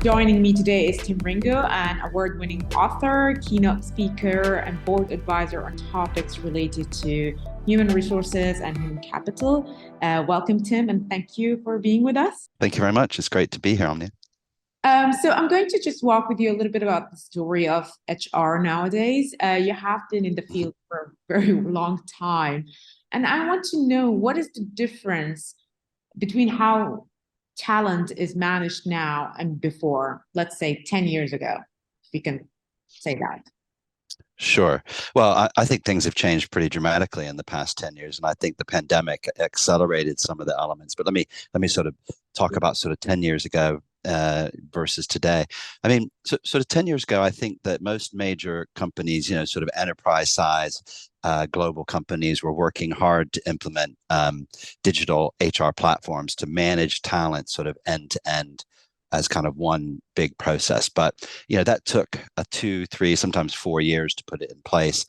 Joining me today is Tim Ringo, an award-winning author, keynote speaker, and board advisor on topics related to human resources and human capital. Welcome, Tim, and thank you for being with us. Thank you very much. It's great to be here, Omnia. So I'm going to just walk with you a little bit about the story of HR nowadays. You have been in the field for a very long time, and I want to know what is the difference between how talent is managed now and before, let's say 10 years ago, if we can say that. Sure. Well, I think things have changed pretty dramatically in the past 10 years, and I think the pandemic accelerated some of the elements. But let me sort of talk about sort of 10 years ago versus today. I mean, sort of 10 years ago, I think that most major companies, sort of enterprise size global companies were working hard to implement digital HR platforms to manage talent sort of end to end as kind of one big process. But, that took 2, 3, sometimes 4 years to put it in place.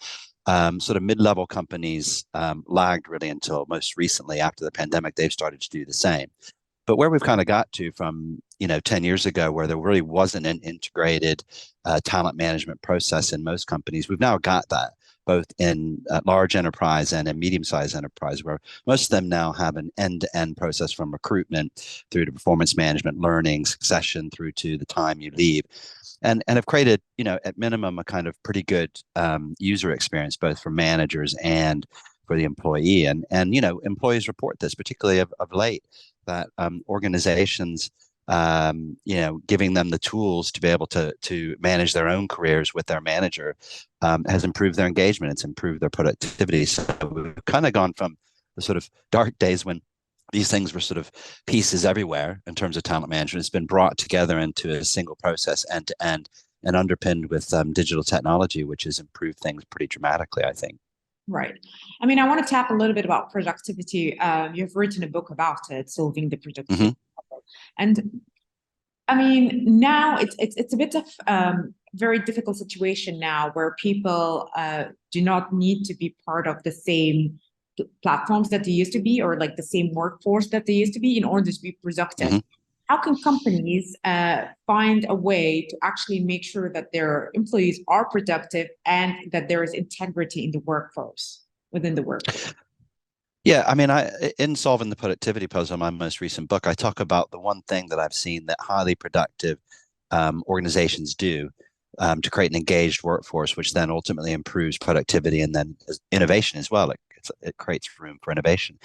Sort of mid-level companies lagged really until most recently after the pandemic, they've started to do the same. But where we've kind of got to from, 10 years ago, where there really wasn't an integrated talent management process in most companies, we've now got that both in large enterprise and in medium-sized enterprise, where most of them now have an end-to-end process from recruitment through to performance management, learning, succession, through to the time you leave. And have created, at minimum, a kind of pretty good user experience, both for managers and for the employee. And employees report this, particularly of late, that organizations giving them the tools to be able to manage their own careers with their manager has improved their engagement. It's improved their productivity. So we've kind of gone from the sort of dark days when these things were sort of pieces everywhere in terms of talent management. It's been brought together into a single process, end to end, and underpinned with digital technology, which has improved things pretty dramatically, I think. Right. I mean, I want to tap a little bit about productivity. You've written a book about it, solving the productivity problem. And I mean, now it's a bit of very difficult situation now where people do not need to be part of the same platforms that they used to be, or like the same workforce that they used to be, in order to be productive. How can companies find a way to actually make sure that their employees are productive and that there is integrity in the workforce, within the workforce? Yeah, I mean, in solving the productivity puzzle, my most recent book, I talk about the one thing that I've seen that highly productive organizations do to create an engaged workforce, which then ultimately improves productivity and then innovation as well. It creates room for innovation.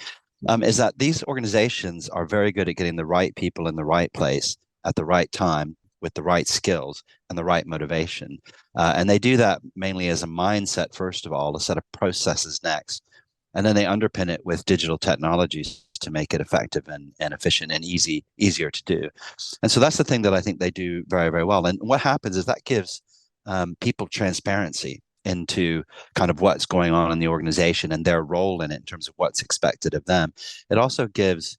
Is that these organizations are very good at getting the right people in the right place at the right time with the right skills and the right motivation. And they do that mainly as a mindset, first of all, a set of processes next. And then they underpin it with digital technologies to make it effective and efficient and easier to do. And so that's the thing that I think they do very, very well. And what happens is that gives people transparency into kind of what's going on in the organization and their role in it in terms of what's expected of them. It also gives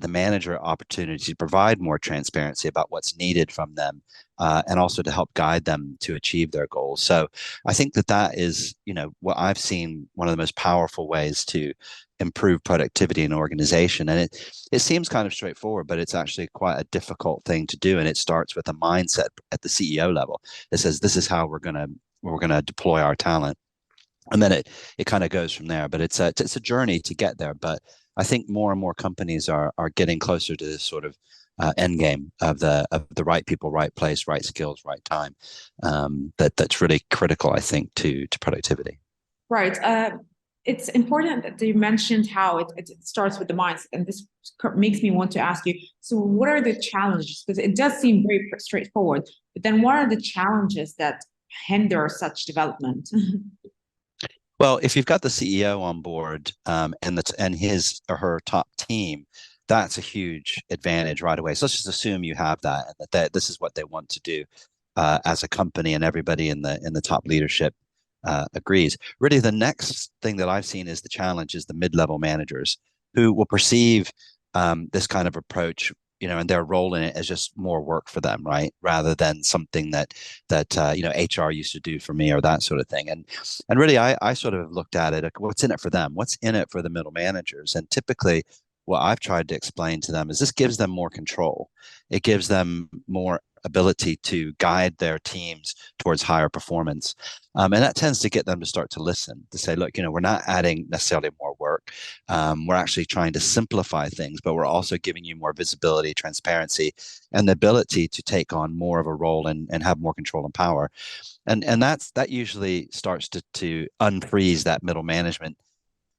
the manager opportunity to provide more transparency about what's needed from them and also to help guide them to achieve their goals. So I think that is, what I've seen one of the most powerful ways to improve productivity in an organization. And it seems kind of straightforward, but it's actually quite a difficult thing to do. And it starts with a mindset at the CEO level that says, this is how we're going to deploy our talent. And then it kind of goes from there. But it's a journey to get there. But I think more and more companies are getting closer to this sort of end game of the right people, right place, right skills, right time. That's really critical, I think, to productivity. Right. It's important that you mentioned how it starts with the mindset, and this makes me want to ask you, so what are the challenges? Because it does seem very straightforward, but then what are the challenges that hinder such development? Well, if you've got the CEO on board and his or her top team, that's a huge advantage right away. So let's just assume you have that and that this is what they want to do as a company, and everybody in the top leadership agrees. Really, the next thing that I've seen is the challenge is the mid-level managers who will perceive this kind of approach, and their role in it as just more work for them, right? Rather than something that HR used to do for me or that sort of thing. And really, I sort of looked at it, what's in it for them? What's in it for the middle managers? And typically, what I've tried to explain to them is this gives them more control. It gives them more ability to guide their teams towards higher performance. And that tends to get them to start to listen, to say, look, we're not adding necessarily more work. We're actually trying to simplify things, but we're also giving you more visibility, transparency, and the ability to take on more of a role and have more control and power. And that usually starts to unfreeze that middle management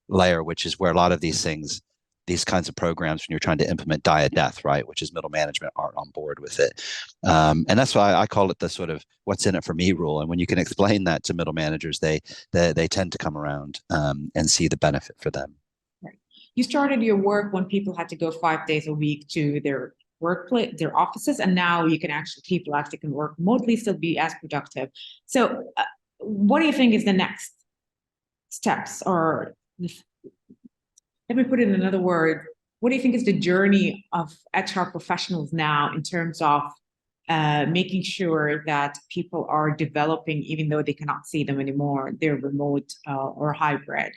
layer, which is where a lot of these things, these kinds of programs, when you're trying to implement, die a death, right? Which is middle management aren't on board with it. And that's why I call it the sort of what's in it for me rule. And when you can explain that to middle managers, they tend to come around and see the benefit for them. Right. You started your work when people had to go 5 days a week to their workplace, their offices, and now people actually can work remotely, still be as productive. So, what do you think is the next steps, or let me put it in another word? What do you think is the journey of HR professionals now in terms of making sure that people are developing, even though they cannot see them anymore, they're remote or hybrid?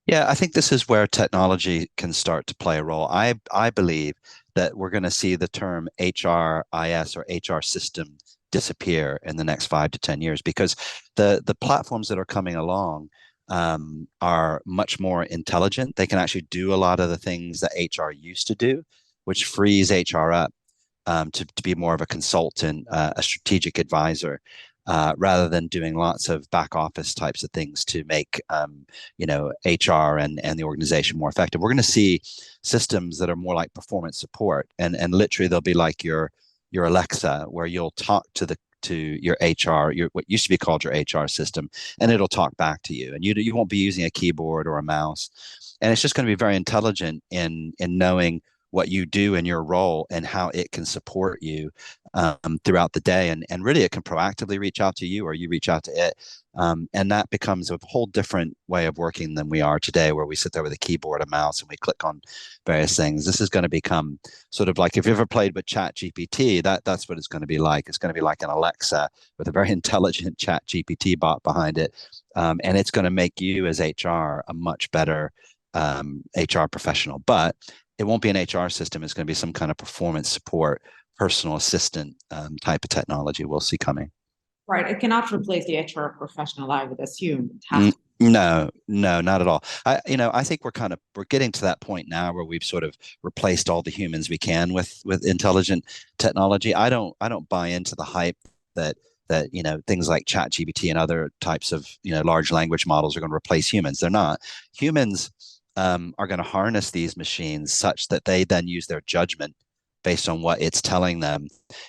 Yeah, I think this is where technology can start to play a role. I believe that we're going to see the term HRIS or HR system disappear in the next 5 to 10 years, because the platforms that are coming along are much more intelligent. They can actually do a lot of the things that HR used to do, which frees HR up to be more of a consultant, a strategic advisor, rather than doing lots of back office types of things to make HR and the organization more effective. We're going to see systems that are more like performance support, and literally they'll be like your Alexa, where you'll talk to your HR, what used to be called your HR system, and it'll talk back to you, and you won't be using a keyboard or a mouse, and it's just going to be very intelligent in knowing what you do in your role and how it can support you throughout the day. And really, it can proactively reach out to you, or you reach out to it. And that becomes a whole different way of working than we are today, where we sit there with a keyboard, a mouse, and we click on various things. This is going to become sort of like, if you've ever played with Chat GPT, that's what it's going to be like. It's going to be like an Alexa with a very intelligent Chat GPT bot behind it. And it's going to make you as HR a much better HR professional. But it won't be an HR system. It's going to be some kind of performance support, personal assistant type of technology we'll see coming. Right. It cannot replace the HR professional, I would assume. It has to. No, not at all. I think we're getting to that point now where we've sort of replaced all the humans we can with intelligent technology. I don't buy into the hype that things like ChatGPT and other types of large language models are going to replace humans. They're not. Humans are going to harness these machines such that they then use their judgment based on what it's telling them,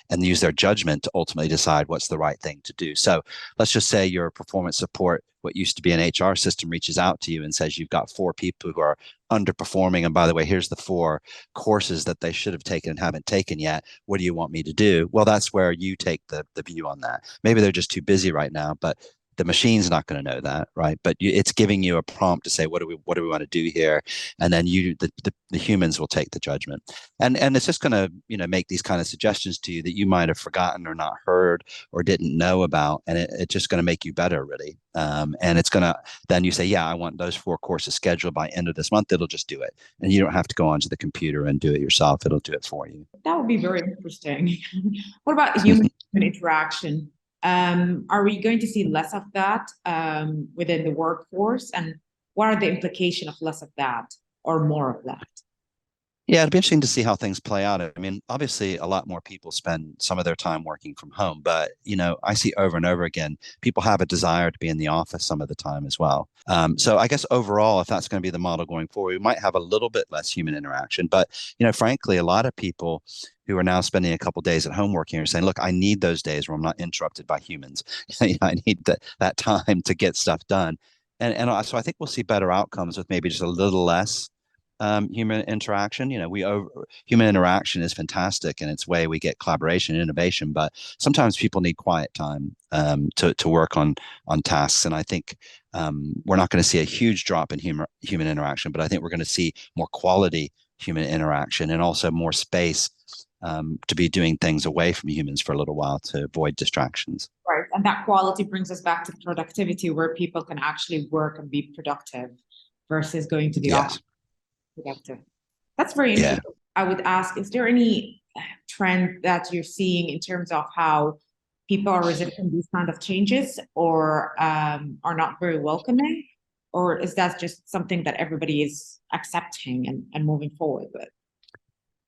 and use their judgment to ultimately decide what's the right thing to do. So let's just say your performance support, what used to be an HR system, reaches out to you and says you've got 4 people who are underperforming, and by the way, here's the 4 courses that they should have taken and haven't taken yet. What do you want me to do? Well, that's where you take the view on that. Maybe they're just too busy right now, but the machine's not going to know that, right? But it's giving you a prompt to say, what do we want to do here? And then the humans will take the judgment, and it's just going to make these kind of suggestions to you that you might have forgotten or not heard or didn't know about, and it's just going to make you better, really. And it's going to, then you say, yeah, I want those 4 courses scheduled by end of this month. It'll just do it, and you don't have to go onto the computer and do it yourself. It'll do it for you. That would be very interesting. What about human interaction? Are we going to see less of that within the workforce? And what are the implications of less of that or more of that? Yeah, it'd be interesting to see how things play out. I mean, obviously, a lot more people spend some of their time working from home, but I see over and over again, people have a desire to be in the office some of the time as well. So I guess overall, if that's going to be the model going forward, we might have a little bit less human interaction. But frankly, a lot of people who are now spending a couple of days at home working are saying, "Look, I need those days where I'm not interrupted by humans. I need that time to get stuff done." And so I think we'll see better outcomes with maybe just a little less human interaction. Human interaction is fantastic in its way. We get collaboration and innovation, but sometimes people need quiet time to work on tasks. And I think we're not going to see a huge drop in human interaction, but I think we're going to see more quality human interaction, and also more space to be doing things away from humans for a little while to avoid distractions. Right. And that quality brings us back to productivity, where people can actually work and be productive versus going to the Yes. office. Productive. That's very Yeah. interesting. I would ask, is there any trend that you're seeing in terms of how people are resisting these kind of changes, or are not very welcoming? Or is that just something that everybody is accepting and moving forward with?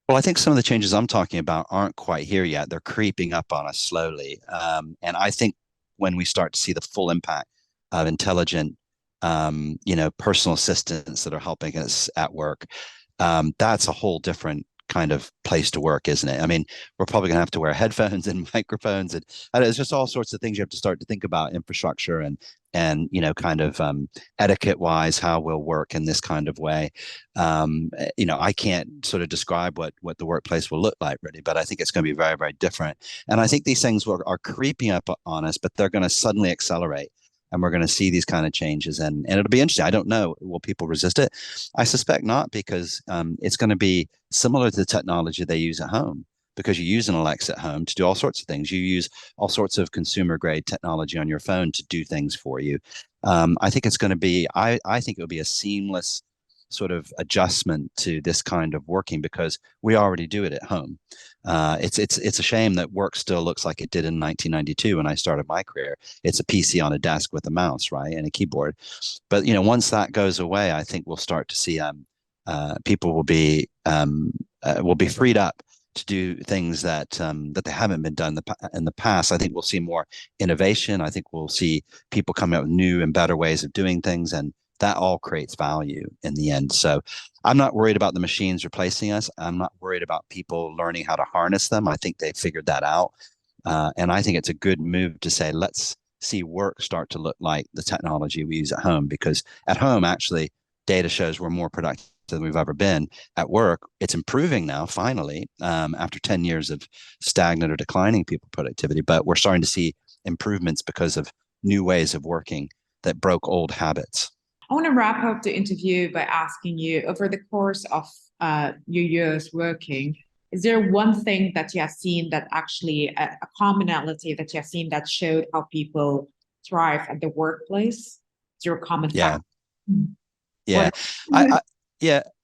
Well, I think some of the changes I'm talking about aren't quite here yet. They're creeping up on us slowly. And I think when we start to see the full impact of intelligent, personal assistants that are helping us at work, that's a whole different kind of place to work, isn't it? I mean, we're probably going to have to wear headphones and microphones, and it's just all sorts of things you have to start to think about infrastructure and kind of etiquette wise how we'll work in this kind of way. I can't sort of describe what the workplace will look like really, but I think it's going to be very, very different. And I think these things are creeping up on us, but they're going to suddenly accelerate. And we're going to see these kind of changes, and it'll be interesting. I don't know, will people resist it? I suspect not, because it's going to be similar to the technology they use at home, because you use an Alexa at home to do all sorts of things. You use all sorts of consumer grade technology on your phone to do things for you. I think it's going to be, I think it will be a seamless sort of adjustment to this kind of working, because we already do it at home. It's a shame that work still looks like it did in 1992 when I started my career. It's a PC on a desk with a mouse, right, and a keyboard. But once that goes away, I think we'll start to see people will be freed up to do things that they haven't been done in the past. I think we'll see more innovation. I think we'll see people come up with new and better ways of doing things, and that all creates value in the end. So I'm not worried about the machines replacing us. I'm not worried about people learning how to harness them. I think they figured that out. And I think it's a good move to say, let's see work start to look like the technology we use at home, because at home, actually, data shows we're more productive than we've ever been. At work, it's improving now, finally, after 10 years of stagnant or declining people productivity. But we're starting to see improvements because of new ways of working that broke old habits. I want to wrap up the interview by asking you, over the course of your years working, is there one thing that you have seen that actually, a commonality that you have seen that showed how people thrive at the workplace? Is there a common Yeah. factor? Yeah. What?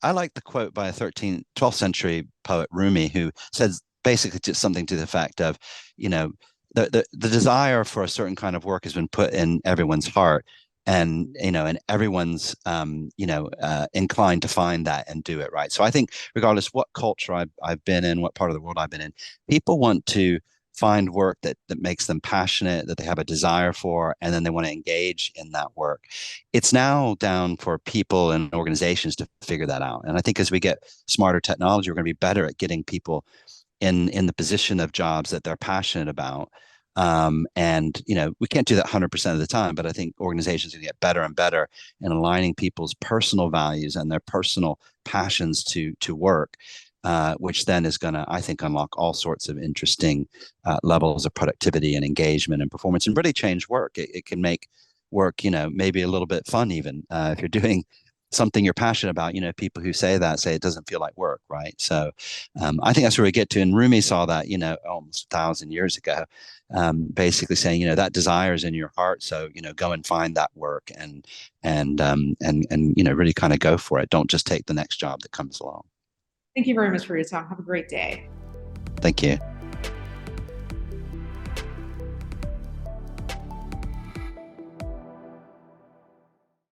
I like the quote by a 12th century poet Rumi, who says basically just something to the effect of, you know, the desire for a certain kind of work has been put in everyone's heart, and everyone's inclined to find that and do it, right? So I think regardless what culture I've been in, what part of the world I've been in, people want to find work that makes them passionate, that they have a desire for, and then they want to engage in that work. It's now down for people and organizations to figure that out. And I think as we get smarter technology, we're going to be better at getting people in the position of jobs that they're passionate about. And we can't do that 100% of the time, but I think organizations are going to get better and better in aligning people's personal values and their personal passions to work, which then is going to, I think, unlock all sorts of interesting levels of productivity and engagement and performance, and really change work. It can make work, maybe a little bit fun, even if you're doing something you're passionate about. People who say that say it doesn't feel like work, right? So I think that's where we get to. And Rumi saw that, almost 1,000 years ago, basically saying, that desire is in your heart. So, go and find that work and really kind of go for it. Don't just take the next job that comes along. Thank you very much for your time. Have a great day. Thank you.